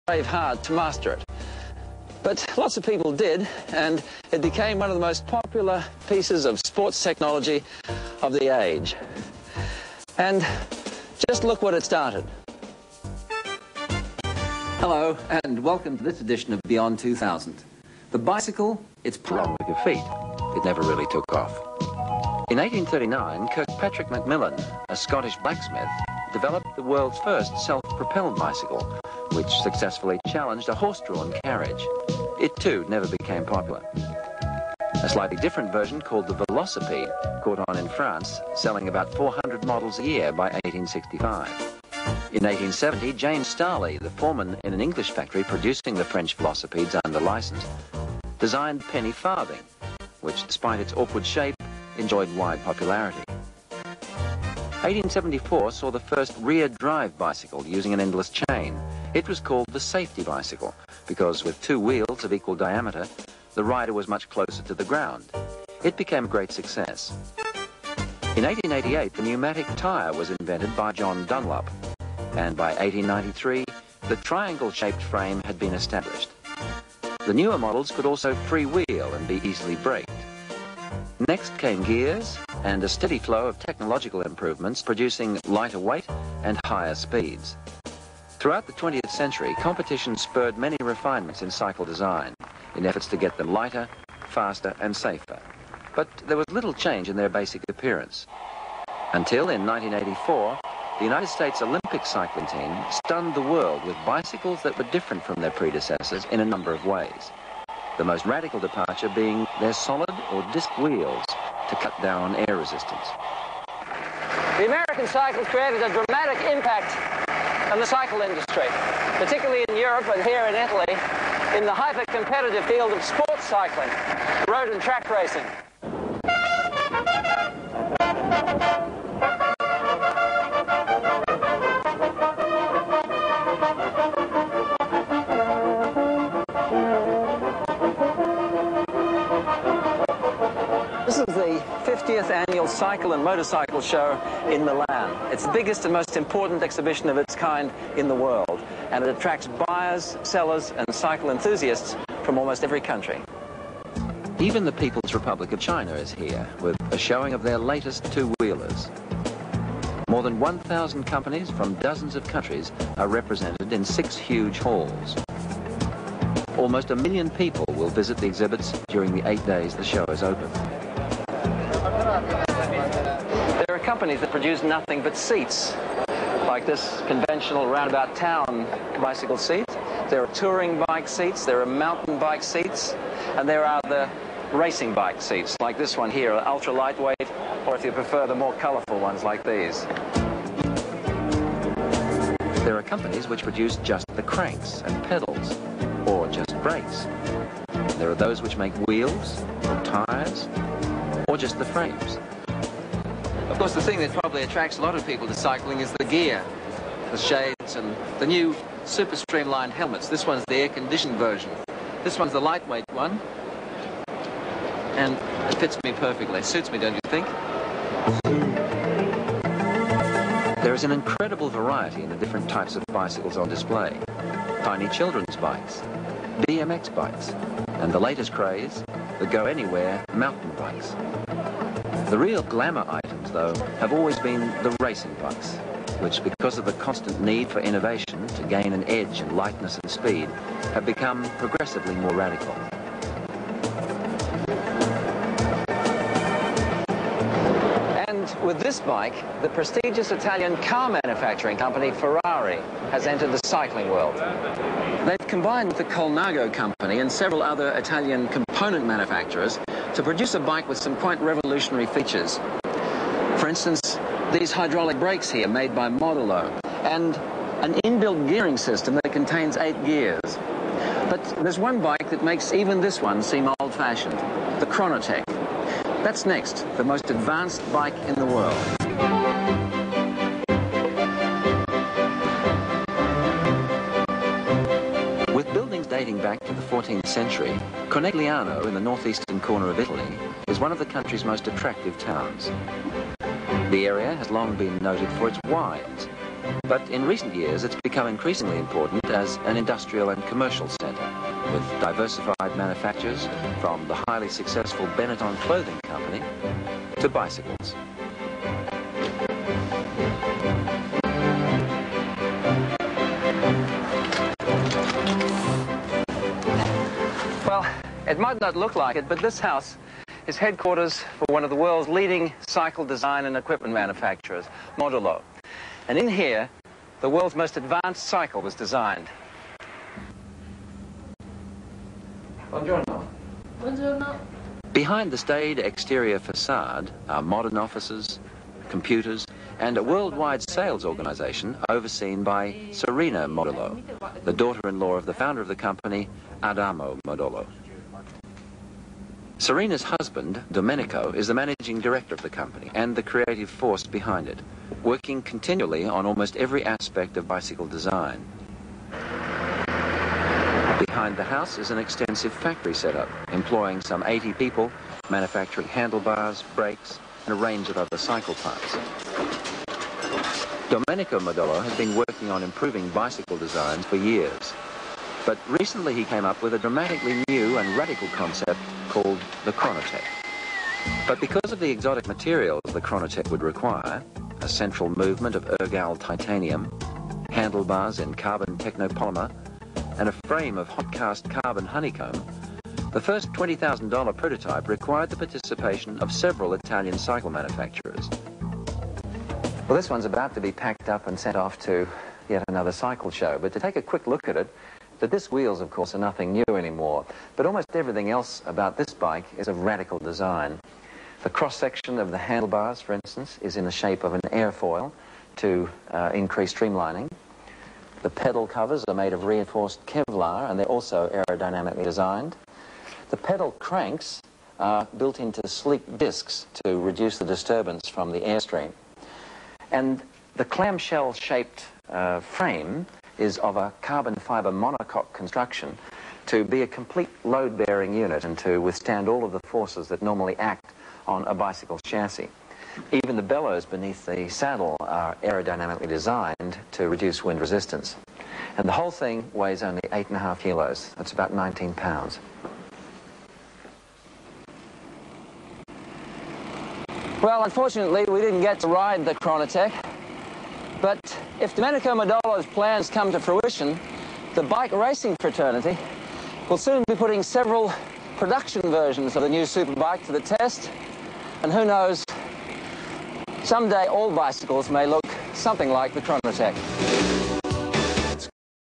brave hard to master it. But lots of people did, and it became one of the most popular pieces of sports technology of the age. And just look what it started. Hello, and welcome to this edition of Beyond 2000. The bicycle, it's wrong with your feet. It never really took off. In 1839, Kirkpatrick Macmillan, a Scottish blacksmith, developed the world's first self-propelled bicycle, which successfully challenged a horse-drawn carriage. It too never became popular. A slightly different version called the Velocipede caught on in France, selling about 400 models a year by 1865. In 1870, James Starley, the foreman in an English factory producing the French velocipedes under license, designed penny farthing, which, despite its awkward shape, enjoyed wide popularity. 1874 saw the first rear-drive bicycle using an endless chain. It was called the safety bicycle because with two wheels of equal diameter, the rider was much closer to the ground. It became a great success. In 1888, the pneumatic tyre was invented by John Dunlop, and by 1893, the triangle-shaped frame had been established. The newer models could also freewheel and be easily braked. Next came gears and a steady flow of technological improvements producing lighter weight and higher speeds. Throughout the 20th century, competition spurred many refinements in cycle design in efforts to get them lighter, faster and safer. But there was little change in their basic appearance. Until in 1984, the United States Olympic cycling team stunned the world with bicycles that were different from their predecessors in a number of ways. The most radical departure being their solid or disc wheels to cut down on air resistance. The American cycles created a dramatic impact on the cycle industry, particularly in Europe and here in Italy, in the hyper-competitive field of sports cycling, road and track racing. This is the 50th annual Cycle and Motorcycle Show in Milan. It's the biggest and most important exhibition of its kind in the world, and it attracts buyers, sellers, and cycle enthusiasts from almost every country. Even the People's Republic of China is here, with a showing of their latest two-wheelers. More than 1,000 companies from dozens of countries are represented in 6 huge halls. Almost 1 million people will visit the exhibits during the 8 days the show is open. There are companies that produce nothing but seats, like this conventional roundabout town bicycle seat. There are touring bike seats, there are mountain bike seats, and there are the racing bike seats, like this one here, ultra lightweight, or if you prefer, the more colorful ones like these. There are companies which produce just the cranks and pedals, or just brakes. There are those which make wheels, or tires, or just the frames. Of course, the thing that probably attracts a lot of people to cycling is the gear, the shades, and the new super streamlined helmets. This one's the air-conditioned version. This one's the lightweight one, and it fits me perfectly. It suits me, don't you think? There is an incredible variety in the different types of bicycles on display. Tiny children's bikes, BMX bikes, and the latest craze, the go-anywhere mountain bikes. The real glamour items, though, have always been the racing bikes, which, because of the constant need for innovation to gain an edge in lightness and speed, have become progressively more radical. And with this bike, the prestigious Italian car manufacturing company Ferrari has entered the cycling world. They've combined with the Colnago company and several other Italian component manufacturers to produce a bike with some quite revolutionary features. For instance, these hydraulic brakes here made by Modulo, and an inbuilt gearing system that contains 8 gears. But there's one bike that makes even this one seem old-fashioned, the Chronotech. That's next, the most advanced bike in the world. With buildings dating back to the 14th century, Conegliano in the northeastern corner of Italy is one of the country's most attractive towns. The area has long been noted for its wines, But in recent years, it's become increasingly important as an industrial and commercial centre, with diversified manufactures from the highly successful Benetton clothing company to bicycles. Well, it might not look like it, but this house is headquarters for one of the world's leading cycle design and equipment manufacturers, Modulo. And in here, the world's most advanced cycle was designed. Buongiorno. Buongiorno. Behind the staid exterior facade are modern offices, computers, and a worldwide sales organization overseen by Serena Modulo, the daughter-in-law of the founder of the company, Adamo Modulo. Serena's husband, Domenico, is the managing director of the company and the creative force behind it, working continually on almost every aspect of bicycle design. Behind the house is an extensive factory setup, employing some 80 people, manufacturing handlebars, brakes, and a range of other cycle parts. Domenico Modulo has been working on improving bicycle designs for years, but recently he came up with a dramatically new and radical concept called the Chronotech. But because of the exotic materials the Chronotech would require, a central movement of ergal titanium, handlebars in carbon technopolymer, and a frame of hot-cast carbon honeycomb, the first $20,000 prototype required the participation of several Italian cycle manufacturers. Well, this one's about to be packed up and sent off to yet another cycle show. But to take a quick look at it, the disc wheels, of course, are nothing new anymore. But almost everything else about this bike is of radical design. The cross-section of the handlebars, for instance, is in the shape of an airfoil to increase streamlining. The pedal covers are made of reinforced Kevlar, and they're also aerodynamically designed. The pedal cranks are built into sleek discs to reduce the disturbance from the airstream. And the clamshell-shaped frame is of a carbon fiber monocoque construction to be a complete load-bearing unit and to withstand all of the forces that normally act on a bicycle chassis. Even the bellows beneath the saddle are aerodynamically designed to reduce wind resistance. And the whole thing weighs only 8.5 kilos. That's about 19 pounds. Well, unfortunately, we didn't get to ride the Chronotech. But if Domenico Modulo's plans come to fruition, the bike racing fraternity will soon be putting several production versions of the new superbike to the test. And who knows, someday all bicycles may look something like the Chronotech.